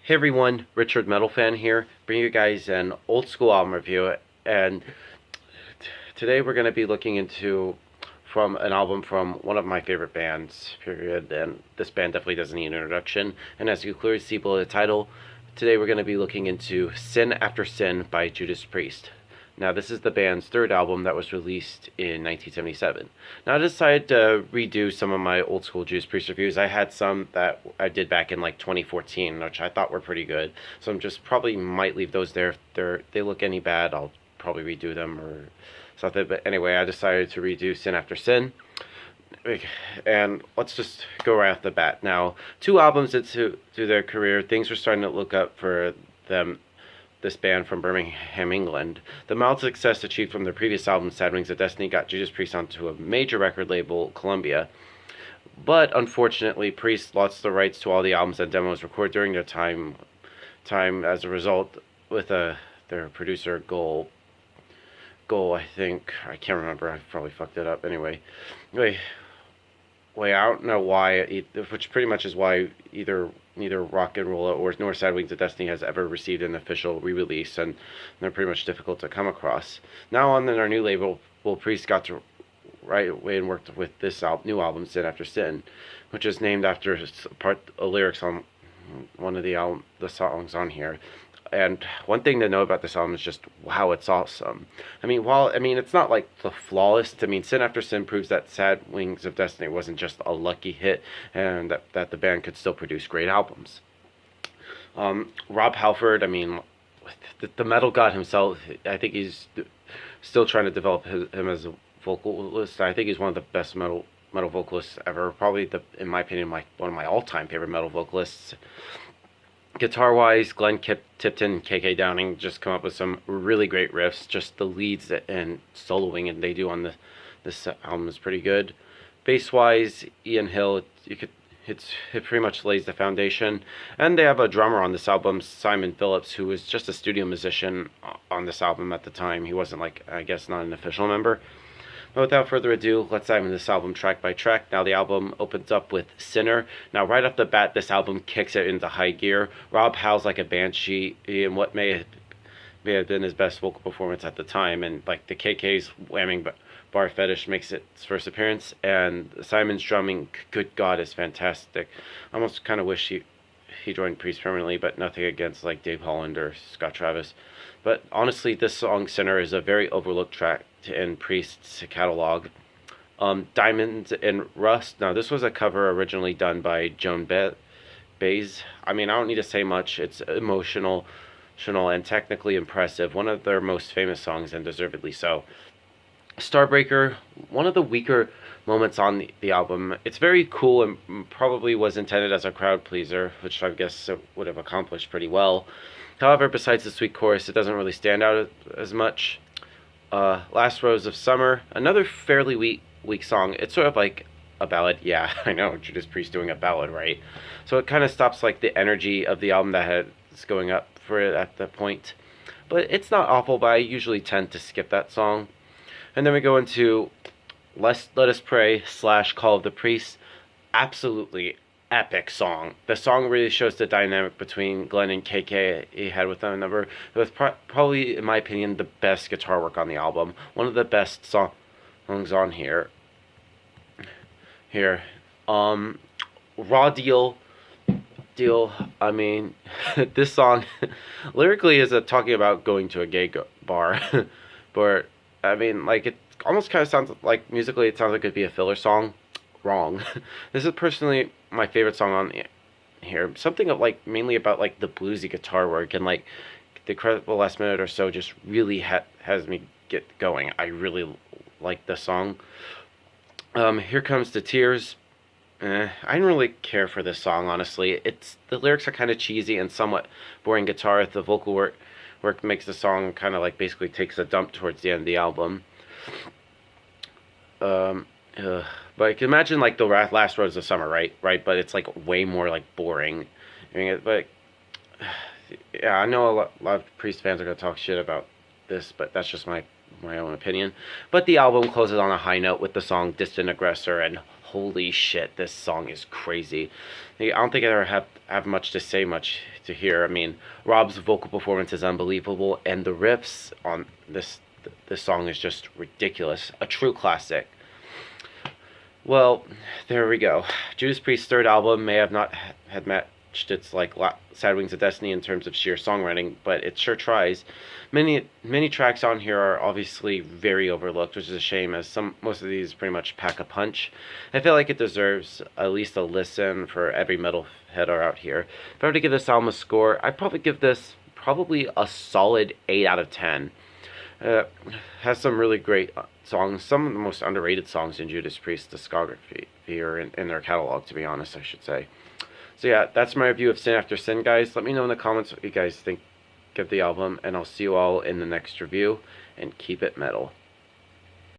Hey everyone, Richard Metal Fan here, bringing you guys an old school album review. And today we're going to be looking into from an album from one of my favorite bands, period. And this band definitely doesn't need an introduction. And as you clearly see below the title, today we're going to be looking into Sin After Sin by Judas Priest. Now, this is the band's third album that was released in 1977. Now, I decided to redo some of my old school Judas Priest reviews. I had some that I did back in like 2014, which I thought were pretty good. So I'm just probably might leave those there. If they look any bad, I'll probably redo them or something. But anyway, I decided to redo Sin After Sin. And let's just go right off the bat. Now, two albums into their career, things were starting to look up for them. This band from Birmingham, England. The mild success achieved from their previous album, Sad Wings of Destiny, got Judas Priest onto a major record label, Columbia. But unfortunately, Priest lost the rights to all the albums and demos recorded during their time as a result, with their producer Goal, I think. I can't remember. I probably fucked it up. Anyway, I don't know why, which pretty much is why neither Rock and Roll or nor Sad Wings of Destiny has ever received an official re-release, and they're pretty much difficult to come across. Now on our new label, Priest got to write away and worked with this new album, Sin After Sin, which is named after a lyrics on one of the songs on here. And one thing to know about this album is just how it's awesome. It's not like the flawless. Sin After Sin proves that Sad Wings of Destiny wasn't just a lucky hit, and that the band could still produce great albums. Rob Halford, the metal god himself, I think he's still trying to develop him as a vocalist. I think he's one of the best metal vocalists ever. Probably, in my opinion, one of my all-time favorite metal vocalists. Guitar-wise, Glenn Tipton and KK Downing just come up with some really great riffs. Just the leads and soloing and they do on this album is pretty good. Bass-wise, Ian Hill, it pretty much lays the foundation. And they have a drummer on this album, Simon Phillips, who was just a studio musician on this album at the time. He wasn't not an official member. But without further ado, let's dive into this album track by track. Now, the album opens up with Sinner. Now, right off the bat, this album kicks it into high gear. Rob howls like a banshee in what may have been his best vocal performance at the time. And, the KK's whamming bar fetish makes its first appearance. And Simon's drumming, good God, is fantastic. I almost kind of wish he joined Priest permanently, but nothing against, Dave Holland or Scott Travis. But honestly, this song, Sinner, is a very overlooked track in Priest's catalog. Diamonds and Rust. Now, this was a cover originally done by Joan Baez. I don't need to say much. It's emotional and technically impressive. One of their most famous songs, and deservedly so. Starbreaker, one of the weaker moments on the album. It's very cool and probably was intended as a crowd pleaser, which I guess it would have accomplished pretty well. However, besides the sweet chorus, it doesn't really stand out as much. Last Rose of Summer, another fairly weak song. It's sort of like a ballad. Yeah, I know, Judas Priest doing a ballad, right? So it kind of stops the energy of the album that is going up for it at that point. But it's not awful, but I usually tend to skip that song. And then we go into Let Us Pray / Call of the Priest. Absolutely epic song. The song really shows the dynamic between Glenn and KK he had with them. It was probably, in my opinion, the best guitar work on the album. One of the best songs on here. Raw Deal. This song lyrically is talking about going to a gay bar, but it almost kind of sounds like musically it sounds like it'd be a filler song. Wrong. This is personally my favorite song on here. Something of mainly about the bluesy guitar work and the incredible last minute or so just really has me get going. I really like the song. Here Comes the Tears. I didn't really care for this song, honestly. The lyrics are kind of cheesy and somewhat boring guitar. The vocal work makes the song kind of basically takes a dump towards the end of the album. But I can imagine the Last Rose of Summer, right? But it's way more boring. Yeah, I know a lot of Priest fans are gonna talk shit about this, but that's just my own opinion. But the album closes on a high note with the song Distant Aggressor and holy shit, this song is crazy. I don't think I ever have much to say, much to hear. I mean, Rob's vocal performance is unbelievable, and the riffs on this song is just ridiculous. A true classic. Well, there we go. Judas Priest's third album may have not had matched its Sad Wings of Destiny in terms of sheer songwriting, but it sure tries. Many tracks on here are obviously very overlooked, which is a shame, as most of these pretty much pack a punch. I feel like it deserves at least a listen for every metalheader out here. If I were to give this album a score, I'd probably give this a solid 8 out of 10. Has some really great songs, some of the most underrated songs in Judas Priest's discography, or in their catalog, to be honest, I should say. So yeah, that's my review of Sin After Sin, guys. Let me know in the comments what you guys think of the album, and I'll see you all in the next review, and keep it metal.